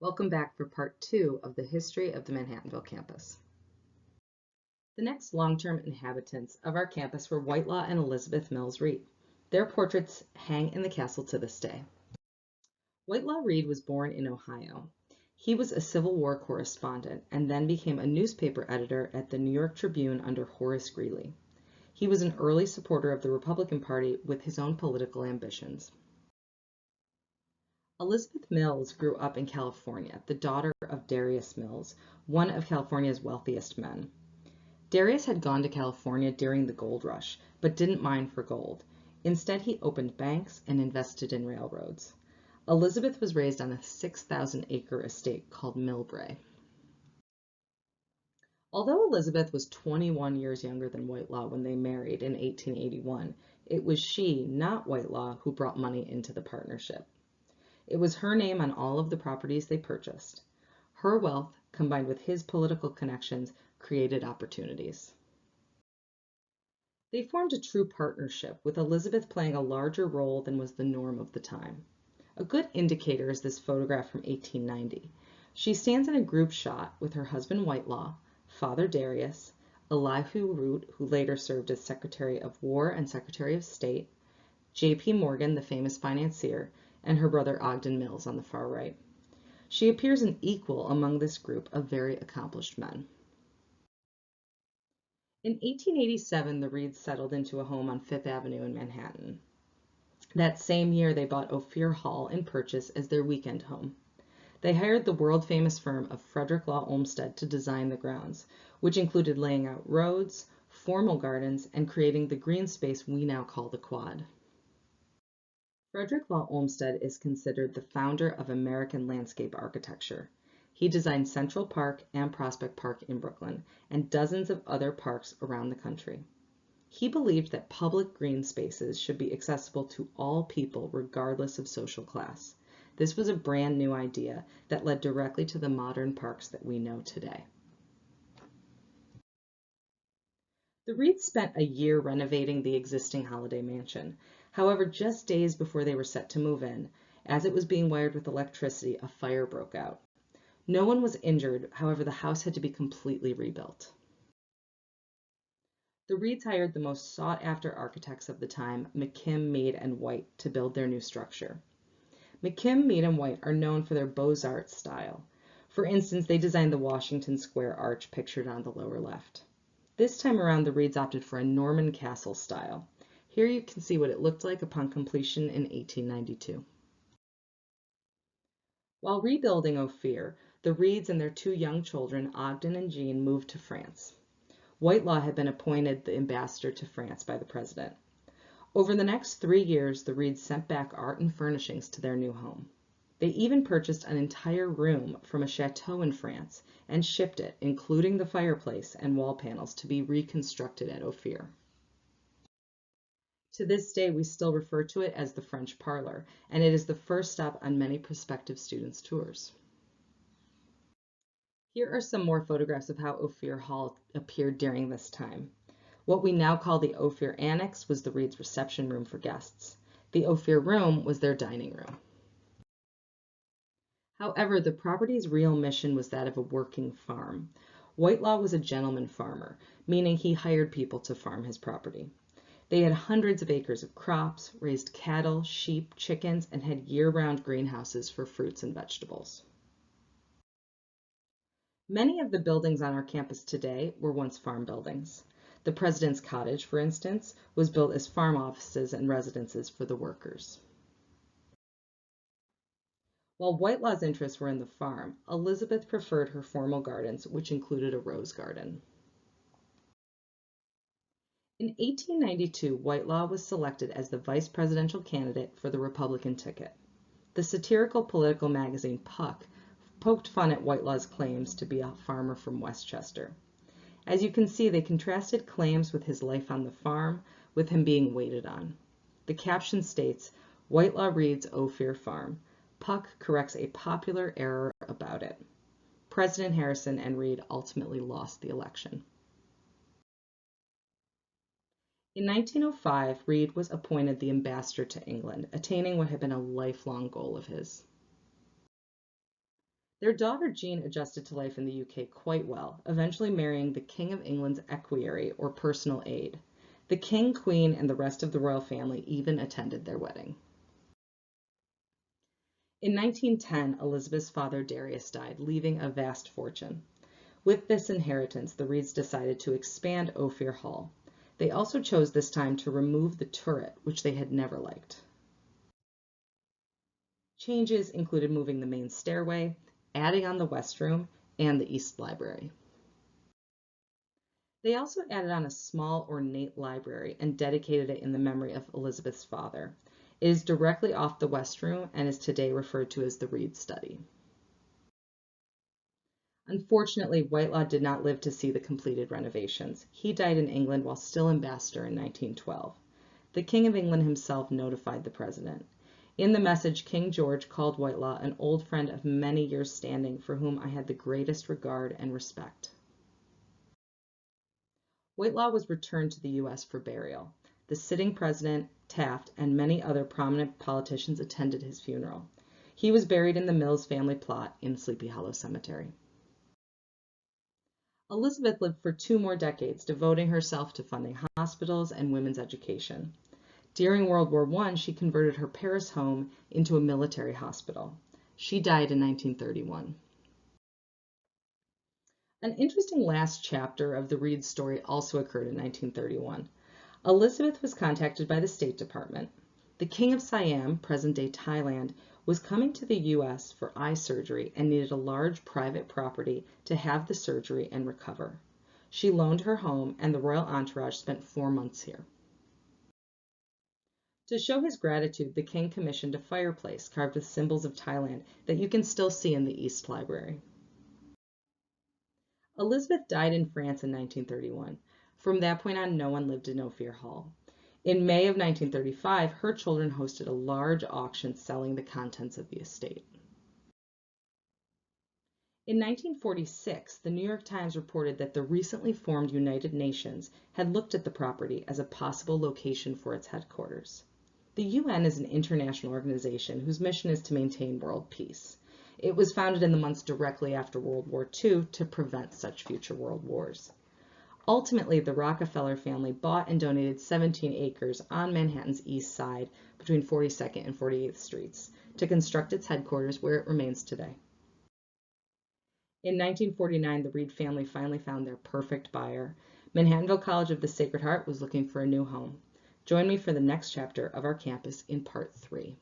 Welcome back for part 2 of the history of the Manhattanville campus. The next long-term inhabitants of our campus were Whitelaw and Elizabeth Mills Reed. Their portraits hang in the castle to this day. Whitelaw Reed was born in Ohio. He was a Civil War correspondent and then became a newspaper editor at the New York Tribune under Horace Greeley. He was an early supporter of the Republican Party with his own political ambitions. Elizabeth Mills grew up in California, the daughter of Darius Mills, one of California's wealthiest men. Darius had gone to California during the gold rush, but didn't mine for gold. Instead, he opened banks and invested in railroads. Elizabeth was raised on a 6,000-acre estate called Millbrae. Although Elizabeth was 21 years younger than Whitelaw when they married in 1881, it was she, not Whitelaw, who brought money into the partnership. It was her name on all of the properties they purchased. Her wealth, combined with his political connections, created opportunities. They formed a true partnership, with Elizabeth playing a larger role than was the norm of the time. A good indicator is this photograph from 1890. She stands in a group shot with her husband Whitelaw, father Darius, Elihu Root, who later served as Secretary of War and Secretary of State, J.P. Morgan, the famous financier, and her brother Ogden Mills on the far right. She appears an equal among this group of very accomplished men. In 1887, the Reeds settled into a home on Fifth Avenue in Manhattan. That same year, they bought Ophir Hall in Purchase as their weekend home. They hired the world-famous firm of Frederick Law Olmsted to design the grounds, which included laying out roads, formal gardens, and creating the green space we now call the Quad. Frederick Law Olmsted is considered the founder of American landscape architecture. He designed Central Park and Prospect Park in Brooklyn, and dozens of other parks around the country. He believed that public green spaces should be accessible to all people regardless of social class. This was a brand new idea that led directly to the modern parks that we know today. The Reeds spent a year renovating the existing Holiday Mansion. However, just days before they were set to move in, as it was being wired with electricity, a fire broke out. No one was injured, however, the house had to be completely rebuilt. The Reeds hired the most sought-after architects of the time, McKim, Mead, and White, to build their new structure. McKim, Mead, and White are known for their Beaux-Arts style. For instance, they designed the Washington Square arch pictured on the lower left. This time around, the Reeds opted for a Norman castle style. Here you can see what it looked like upon completion in 1892. While rebuilding Ophir, the Reeds and their two young children, Ogden and Jean, moved to France. Whitelaw had been appointed the ambassador to France by the president. Over the next 3 years, the Reeds sent back art and furnishings to their new home. They even purchased an entire room from a chateau in France and shipped it, including the fireplace and wall panels, to be reconstructed at Ophir. To this day, we still refer to it as the French Parlor, and it is the first stop on many prospective students' tours. Here are some more photographs of how Ophir Hall appeared during this time. What we now call the Ophir Annex was the Reeds' reception room for guests. The Ophir Room was their dining room. However, the property's real mission was that of a working farm. Whitelaw was a gentleman farmer, meaning he hired people to farm his property. They had hundreds of acres of crops, raised cattle, sheep, chickens, and had year-round greenhouses for fruits and vegetables. Many of the buildings on our campus today were once farm buildings. The President's Cottage, for instance, was built as farm offices and residences for the workers. While Whitelaw's interests were in the farm, Elizabeth preferred her formal gardens, which included a rose garden. In 1892, Whitelaw was selected as the vice presidential candidate for the Republican ticket. The satirical political magazine Puck poked fun at Whitelaw's claims to be a farmer from Westchester. As you can see, they contrasted claims with his life on the farm with him being waited on. The caption states, "Whitelaw Reed's Ophir Farm. Puck corrects a popular error about it." President Harrison and Reed ultimately lost the election. In 1905, Reed was appointed the ambassador to England, attaining what had been a lifelong goal of his. Their daughter Jean adjusted to life in the UK quite well, eventually marrying the King of England's equerry or personal aide. The King, Queen, and the rest of the royal family even attended their wedding. In 1910, Elizabeth's father Darius died, leaving a vast fortune. With this inheritance, the Reeds decided to expand Ophir Hall. They also chose this time to remove the turret, which they had never liked. Changes included moving the main stairway, adding on the West Room, and the East Library. They also added on a small ornate library and dedicated it in the memory of Elizabeth's father. It is directly off the West Room and is today referred to as the Reed Study. Unfortunately, Whitelaw did not live to see the completed renovations. He died in England while still ambassador in 1912. The King of England himself notified the president. In the message, King George called Whitelaw an old friend of many years' standing for whom I had the greatest regard and respect. Whitelaw was returned to the U.S. for burial. The sitting president, Taft, and many other prominent politicians attended his funeral. He was buried in the Mills family plot in Sleepy Hollow Cemetery. Elizabeth lived for 2 more decades, devoting herself to funding hospitals and women's education. During World War I, she converted her Paris home into a military hospital. She died in 1931. An interesting last chapter of the Reed story also occurred in 1931. Elizabeth was contacted by the State Department. The King of Siam, present-day Thailand, was coming to the U.S. for eye surgery and needed a large private property to have the surgery and recover. She loaned her home, and the royal entourage spent 4 months here. To show his gratitude, the king commissioned a fireplace carved with symbols of Thailand that you can still see in the East Library. Elizabeth died in France in 1931. From that point on, no one lived in Ophir Hall. In May of 1935, her children hosted a large auction selling the contents of the estate. In 1946, the New York Times reported that the recently formed United Nations had looked at the property as a possible location for its headquarters. The UN is an international organization whose mission is to maintain world peace. It was founded in the months directly after World War II to prevent such future world wars. Ultimately, the Rockefeller family bought and donated 17 acres on Manhattan's east side between 42nd and 48th Streets to construct its headquarters where it remains today. In 1949, the Reed family finally found their perfect buyer. Manhattanville College of the Sacred Heart was looking for a new home. Join me for the next chapter of our campus in Part 3.